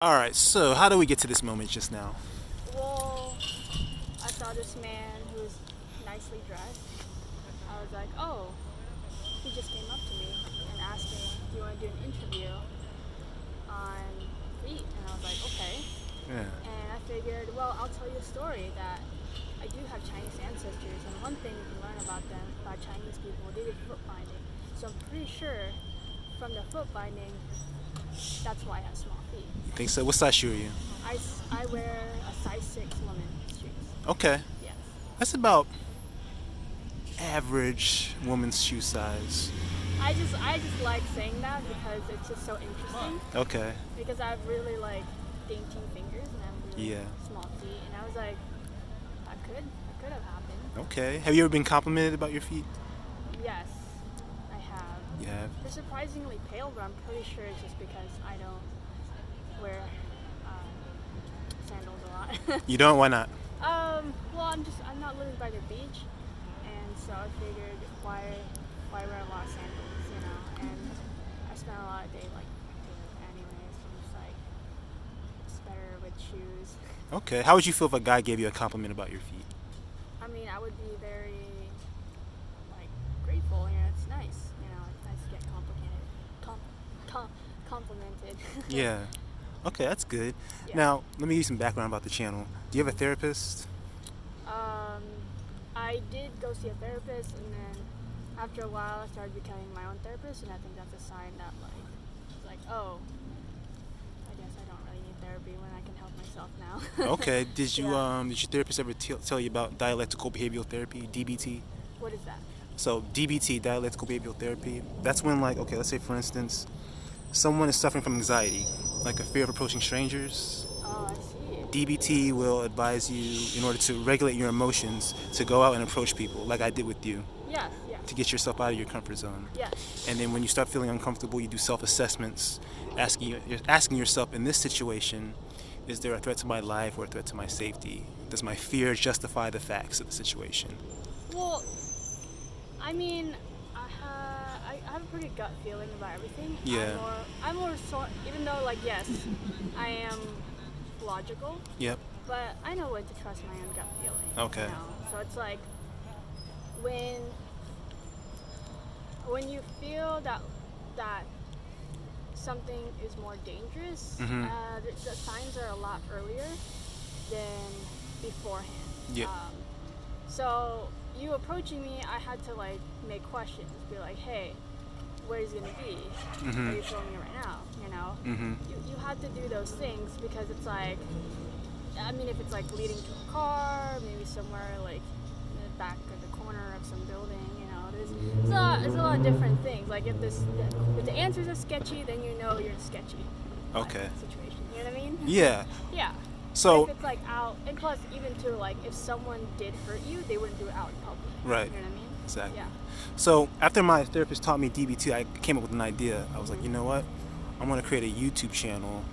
All right, so how do we get to this moment just now? Well, I saw this man who was nicely dressed. I was like, oh, he just came up to me and asked me, do you want to do an interview on feet? And I was like, okay. Yeah. And I figured, well, I'll tell you a story that I do have Chinese ancestors, and one thing you can learn about them, about Chinese people, they did foot binding. So I'm pretty sure from the foot binding, that's why I have small feet. You think so? What size shoe are you? I wear a size 6 women's shoes. Okay. Yes. That's about average woman's shoe size. I just like saying that because it's just so interesting. Okay. Because I have really like dainty fingers and I have really Yeah. small feet, and I was like, that could have happened. Okay. Have you ever been complimented about your feet? Yes, I have. You have. They're surprisingly pale, but I'm pretty sure it's just because I don't wear sandals a lot. You don't? Why not? Well, I'm not living by the beach, and so I figured why wear a lot of sandals, and I spent a lot of day like there anyways, so I'm just like, it's better with shoes. Okay. How would you feel if a guy gave you a compliment about your feet? I mean, I would be very like grateful, it's nice, it's nice to get complimented. Yeah. Okay, that's good. Yeah. Now, let me give you some background about the channel. Do you have a therapist? Um, I did go see a therapist, and then after a while, I started becoming my own therapist, and I think that's a sign that it's like, oh, I guess I don't really need therapy when I can help myself now. Okay. Did you Yeah. did your therapist ever tell you about dialectical behavioral therapy, DBT? What is that? So DBT, dialectical behavioral therapy, that's when, like, okay, let's say for instance, someone is suffering from anxiety, like a fear of approaching strangers. Oh, I see. DBT will advise you, in order to regulate your emotions, to go out and approach people, like I did with you, Yes, yes, to get yourself out of your comfort zone. yes. And then when you start feeling uncomfortable, you do self-assessments, asking yourself, in this situation, is there a threat to my life or a threat to my safety? Does my fear justify the facts of the situation? Well, I mean, I have a pretty gut feeling about everything. Yeah. I'm more so, even though, like, yes, I am logical, Yep. but I know when to trust my own gut feeling. Okay. So it's like when you feel that something is more dangerous, Mhm. the signs are a lot earlier than beforehand. Yep. So you approaching me, I had to like make questions, be like, hey, where is it gonna be? Are you filming it right now? Mhm. You have to do those things because it's like, I mean, if it's like leading to a car, maybe somewhere like in the back or the corner of some building, there's a lot of different things. Like if the answers are sketchy, then you know you're in a sketchy Okay. situation. You know what I mean? Yeah. Yeah. So. If it's like out, and plus even too, like if someone did hurt you, they wouldn't do it out in public. Right. You know what I mean? Exactly. Yeah. So after my therapist taught me DBT, I came up with an idea. I was like, you know what? I'm going to create a YouTube channel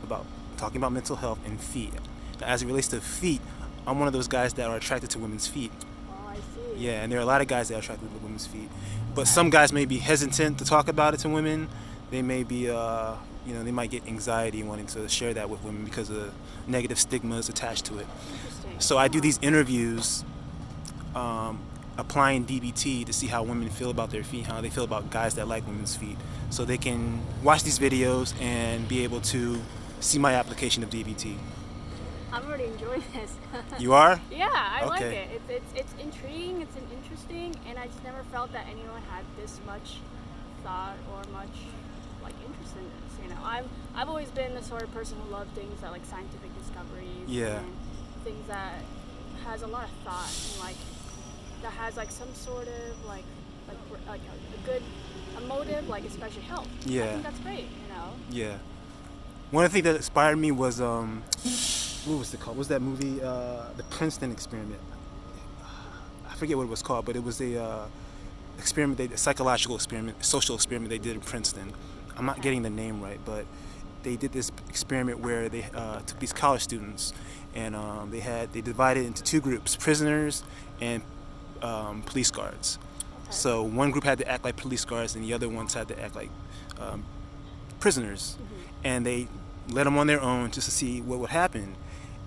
about talking about mental health and feet. Now, as it relates to feet, I'm one of those guys that are attracted to women's feet. Oh, I see. Yeah, and there are a lot of guys that are attracted to women's feet. But some guys may be hesitant to talk about it to women. They may be, they might get anxiety wanting to share that with women because of negative stigmas attached to it. Interesting. So I do these interviews, applying DBT to see how women feel about their feet, how they feel about guys that like women's feet, so they can watch these videos and be able to see my application of DBT. I'm already enjoying this. You are? Yeah, I like Okay. it. It's intriguing. It's interesting, and I just never felt that anyone had this much thought or much like interest in this. I've always been the sort of person who loved things that like scientific discoveries. Yeah. And things that has a lot of thought and like that has like some sort of like a good motive, like especially health. I Yeah. think that's great. Yeah. One of the things that inspired me was, what was it called? What was that movie? The Princeton Experiment. I forget what it was called, but it was a psychological experiment, social experiment they did in Princeton. I'm not getting the name right, but they did this experiment where they took these college students and they divided into two groups: prisoners and police guards. Okay. So one group had to act like police guards, and the other ones had to act like prisoners. Mm-hmm. And they let them on their own just to see what would happen.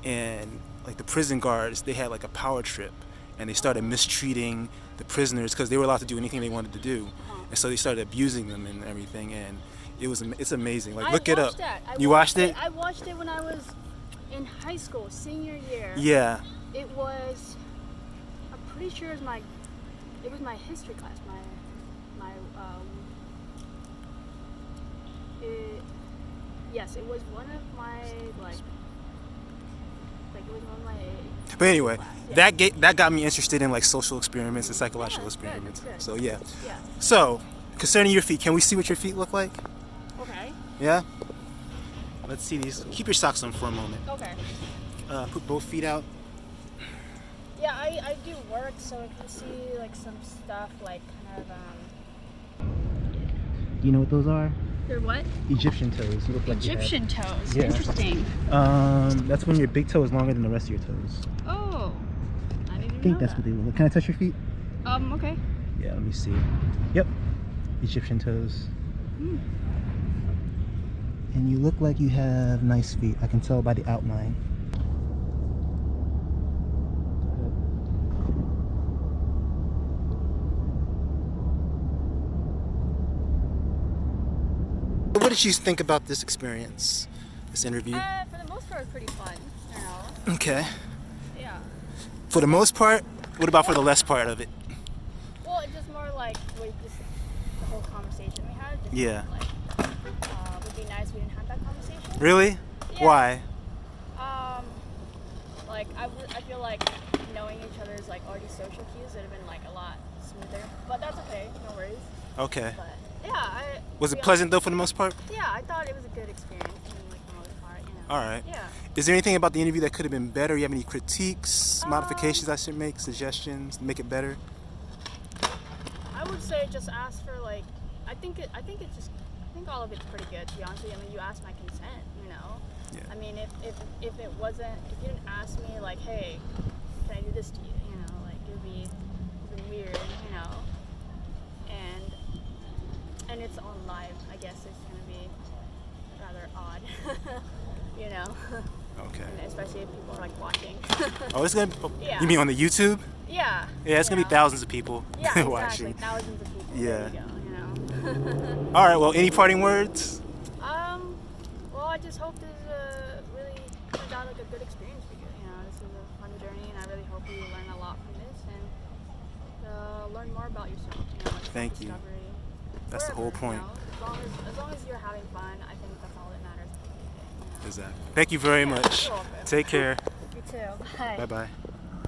And like the prison guards, they had like a power trip, and they started mistreating the prisoners because they were allowed to do anything they wanted to do, and so they started abusing them and everything. And it's amazing. Like look it up. You watched it? I watched it when I was in high school, senior year. Yeah. It was. I'm pretty sure it was my history class. Yes, it was one of my like it was one of my. But anyway, yeah. that got me interested in like social experiments and psychological experiments. Good. So yeah. Yeah. So concerning your feet, can we see what your feet look like? Okay. Yeah. Let's see these. Keep your socks on for a moment. Okay. Put both feet out. Yeah, I do work, so I can see like some stuff like kind of Do you know what those are? They're what? Egyptian toes. You look like Egyptian toes. Yeah. Interesting. That's when your big toe is longer than the rest of your toes. Oh, I didn't even I think know that's what they look like. Can I touch your feet? Okay. Yeah, let me see. Yep. Egyptian toes. And you look like you have nice feet. I can tell by the outline. What did you think about this experience, this interview? For the most part, it's pretty fun. You know. Okay. Yeah. For the most part, what about for the less part of it? Well, it's just more like just the whole conversation we had. Just Yeah. Like, would be nice if we didn't have that conversation. Really? Yeah. Why? Like I feel like knowing each other's like already social cues would have been like a lot smoother. But that's okay. No worries. Okay. But yeah, Was it pleasant though for the most part? Yeah, I thought it was a good experience. I mean, like the most part, you know. All right. Yeah. Is there anything about the interview that could have been better? You have any critiques, modifications I should make, suggestions to make it better? I would say just ask for like. I think all of it's pretty good, to be honest with you. I mean, you asked my consent, you know. Yeah. I mean, if you didn't ask me like, hey, can I do this to you? You know, like it would be weird, you know. And it's on live. I guess it's gonna be rather odd, you know. Okay. And especially if people are like watching. Oh, it's gonna. Yeah. You mean on the YouTube? Yeah. Yeah, it's gonna be thousands of people exactly. watching. Thousands of people. Yeah. There you go, you know. All right. Well, any parting words? Well, I just hope this really turns out like a good experience for you. You know, this is a fun journey, and I really hope you learn a lot from this and learn more about yourself. You know, like Thank you. discovery. That's the whole point. You know, as long as you're having fun, I think that's all that matters. Exactly. Thank you very much. You're welcome. Take care. You too. Bye. Bye bye.